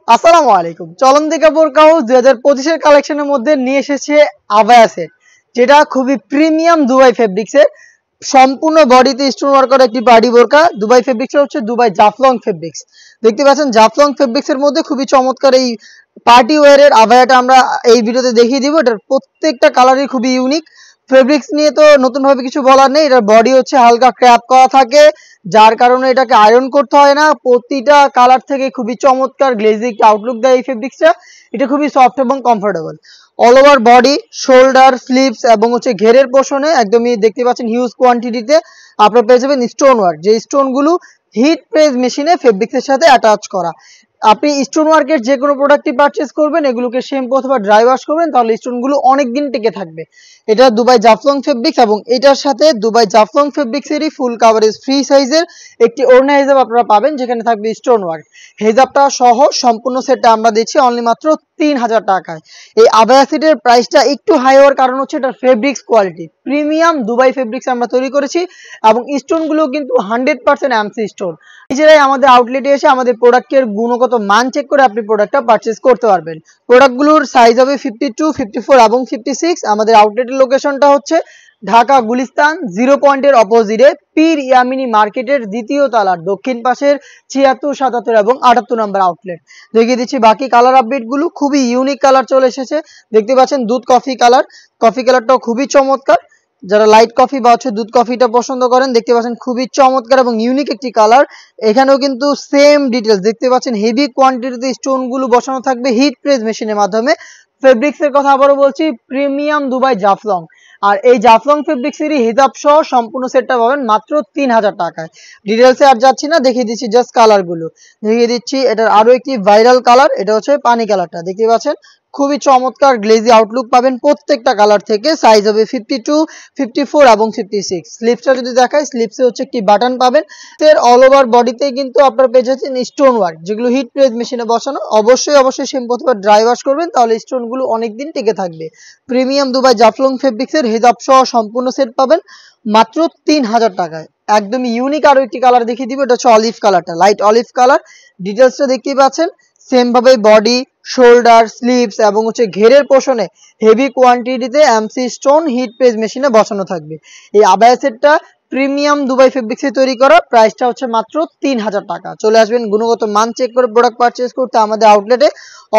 আসসালামু আলাইকুম। চলন্তি কাপড় হাউস 2025 এর কালেকশনের মধ্যে নিয়ে এসেছে আবায়া সেট, যেটা খুবই প্রিমিয়াম দুবাই ফেব্রিক্স এর সম্পূর্ণ বডিতে স্টোন ওয়ার্ক করা একটি পার্টি বোরকা। দুবাই ফেব্রিক্স হচ্ছে দুবাই জাফলং ফেব্রিক্স। দেখতে পাচ্ছেন জাফলং ফেব্রিক্স এর মধ্যে খুবই চমৎকার এই পার্টি ওয়্যারের আবায়াটা আমরা এই ভিডিওতে দেখিয়ে দিব। এটার প্রত্যেকটা কালারই খুবই ইউনিক। ফেব্রিক্স নিয়ে তো নতুন ভাবে কিছু বলার নেই। এটার বডি হচ্ছে হালকা ক্র্যাপ করা থাকে, যার কারণে এটাকে আয়রন করতে হয় না। প্রতিটা কালার থেকে খুবই চমৎকার গ্লেজি একটা আউটলুক দেয় এই ফেব্রিক্সটা। এটা খুবই সফট এবং comfortable. All over body, shoulder, sleeves এবং হচ্ছে ঘেরের পোর্শনে একদমই দেখতে পাচ্ছেন হিউজ কোয়ান্টিটিতে আপনারা পেয়ে যাবেন স্টোন ওয়ার্ক, যে স্টোনগুলো হিট প্রেস মেশিনে ফেব্রিক্সের সাথে অ্যাটাচ করা। আপনি স্টোন ওয়ার্কের যে কোনো প্রোডাক্টই পারচেজ করবেন, এগুলোকে শ্যাম্পু অথবা ড্রাই ওয়াশ করবেন, তাহলে স্টোনগুলো অনেক দিন টিকে থাকবে। এটা দুবাই জাফলং ফেব্রিক্স এবং এটার সাথে দুবাই জাফলং ফেব্রিক্সেরই ফুল কাভারেজ ফ্রি সাইজের একটি ওড়না হিজাব আপনারা পাবেন, যেখানে থাকবে স্টোন ওয়ার্ক। হিজাবটা সহ সম্পূর্ণ সেটটা আমরা দিচ্ছি অনলি মাত্র 3000 টাকায়। এই আবায়া সেটের প্রাইসটা একটু হাই হওয়ার কারণ হচ্ছে এটার fabrics quality premium Dubai fabrics আমরা তৈরি করেছি এবং স্টোনগুলো কিন্তু 100% এমসি স্টোন। নিজেরাই আমাদের আউটলেটে এসে আমাদের প্রোডাক্টের গুণগত মান চেক করে আপনি প্রোডাক্টটা পারচেজ করতে পারবেন। প্রোডাক্টগুলোর সাইজ হবে 52, 54 এবং 56। আমাদের আউটলেটের লোকেশনটা হচ্ছে ঢাকা গুলিস্তান 0 পয়েন্টের অপোজিটে পীর ইয়ামিনী মার্কেটের দ্বিতীয় তলার দক্ষিণ পাশের 76, 77 এবং 78 নম্বর আউটলেট। দেখিয়ে দিচ্ছি বাকি কালার আপডেটগুলো। খুবই ইউনিক কালার চলে এসেছে, দেখতে পাচ্ছেন দুধ কফি কালার। কফি কালারটাও খুবই চমৎকার। যারা লাইট কফি বা হচ্ছে দুধ কফিটা পছন্দ করেন, দেখতে পাচ্ছেন খুবই চমৎকার এবং ইউনিক একটি কালার। এখানেও কিন্তু সেম ডিটেলস দেখতে পাচ্ছেন, হেভি কোয়ান্টিটিতে স্টোনগুলো বসানো থাকবে হিট প্রেস মেশিনের মাধ্যমে। ফেব্রিক্সের কথা আবারও বলছি, প্রিমিয়াম দুবাই জাফলং। আর এই জাফলং ফেব্রিক্সেরই হিজাব সহ সম্পূর্ণ সেটটা পাবেন মাত্র 3000 টাকায়। ডিটেলসে আর যাচ্ছি না, দেখিয়ে দিচ্ছি জাস্ট কালারগুলো দেখিয়ে দিচ্ছি। এটার আরো একটি ভাইরাল কালার, এটা হচ্ছে পানি কালারটা। দেখতে পাচ্ছেন খুবই চমৎকার গ্লেজি আউটলুক পাবেন প্রত্যেকটা কালার থেকে। সাইজ হবে 52, 54 এবং 56। স্লিপসটা যদি দেখায়, স্লিপসে হচ্ছে একটি বাটন পাবেন। এর অল ওভার বডিতে কিন্তু আপনারা পেয়ে যাচ্ছেন স্টোন ওয়ার্ক, যেগুলো হিট প্রেস মেশিনে বসানো। অবশ্যই শ্যাম্পু অথবা ড্রাই ওয়াশ করবেন, তাহলে স্টোনগুলো অনেকদিন টিকে থাকবে। প্রিমিয়াম দুবাই জাফলং ফেব্রিক্সের হিজাব সহ সম্পূর্ণ সেট পাবেন মাত্র 3000 টাকায়। একদম ইউনিক আরো একটি কালার দেখিয়ে দিব, এটা হচ্ছে অলিভ কালারটা, লাইট অলিভ কালার। ডিটেলসটা দেখতেই পাচ্ছেন। সেম ভাবে বডি, শোল্ডার, স্লিভস এবং হচ্ছে ঘেরের পোর্শনে হেভি কোয়ান্টিটিতে এমসি স্টোন হিট প্রেস মেশিনে বসানো থাকবে। এই আবায়া সেটটা প্রিমিয়াম দুবাই ফেব্রিক্সে তৈরি করা, প্রাইসটা হচ্ছে মাত্র 3000 টাকা। চলে আসবেন গুণগত মান চেক করে প্রোডাক্ট পারচেজ করতে আমাদের আউটলেটে,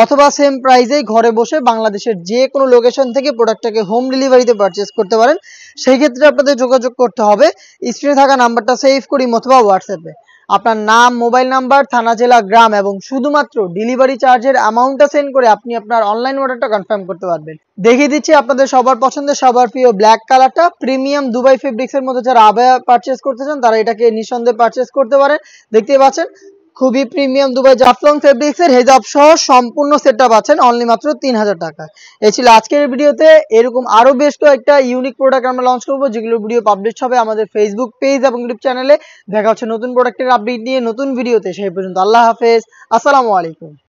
অথবা সেম প্রাইসেই ঘরে বসে বাংলাদেশের যে কোনো লোকেশন থেকে প্রোডাক্টটাকে হোম ডেলিভারিতে পারচেজ করতে পারেন। সেই ক্ষেত্রে আপনাদের যোগাযোগ করতে হবে স্ক্রিনে থাকা নাম্বারটা সেভ করি অথবা হোয়াটসঅ্যাপে আপনার নাম, মোবাইল নাম্বার, থানা, জেলা, গ্রাম এবং শুধুমাত্র ডেলিভারি চার্জের অ্যামাউন্টটা সেন্ড করে আপনি আপনার অনলাইন অর্ডারটা কনফার্ম করতে পারবেন। দেখিয়ে দিচ্ছি আপনাদের সবার পছন্দের, সবার প্রিয় ব্ল্যাক কালারটা। প্রিমিয়াম দুবাই ফেব্রিক্সের মধ্যে যারা আবায়া পারচেজ করতে চান, তারা এটাকে নিঃসন্দেহে পারচেজ করতে পারেন। দেখতে পাচ্ছেন খুবই প্রিমিয়াম দুবাই জাফলং ফেব্রিক্সের হেজাব সহ সম্পূর্ণ সেটটা পাচ্ছেন অনলি মাত্র 3000 টাকা। এই ছিল আজকের ভিডিওতে। এরকম আরো বেশ কয়েকটা ইউনিক প্রোডাক্ট আমরা লঞ্চ করবো, যেগুলো ভিডিও পাবলিশ হবে আমাদের ফেসবুক পেজ এবং ইউটিউব চ্যানেলে। দেখা হচ্ছে নতুন প্রোডাক্টের আপডেট নিয়ে নতুন ভিডিওতে। সেই পর্যন্ত আল্লাহ হাফেজ, আসসালামু আলাইকুম।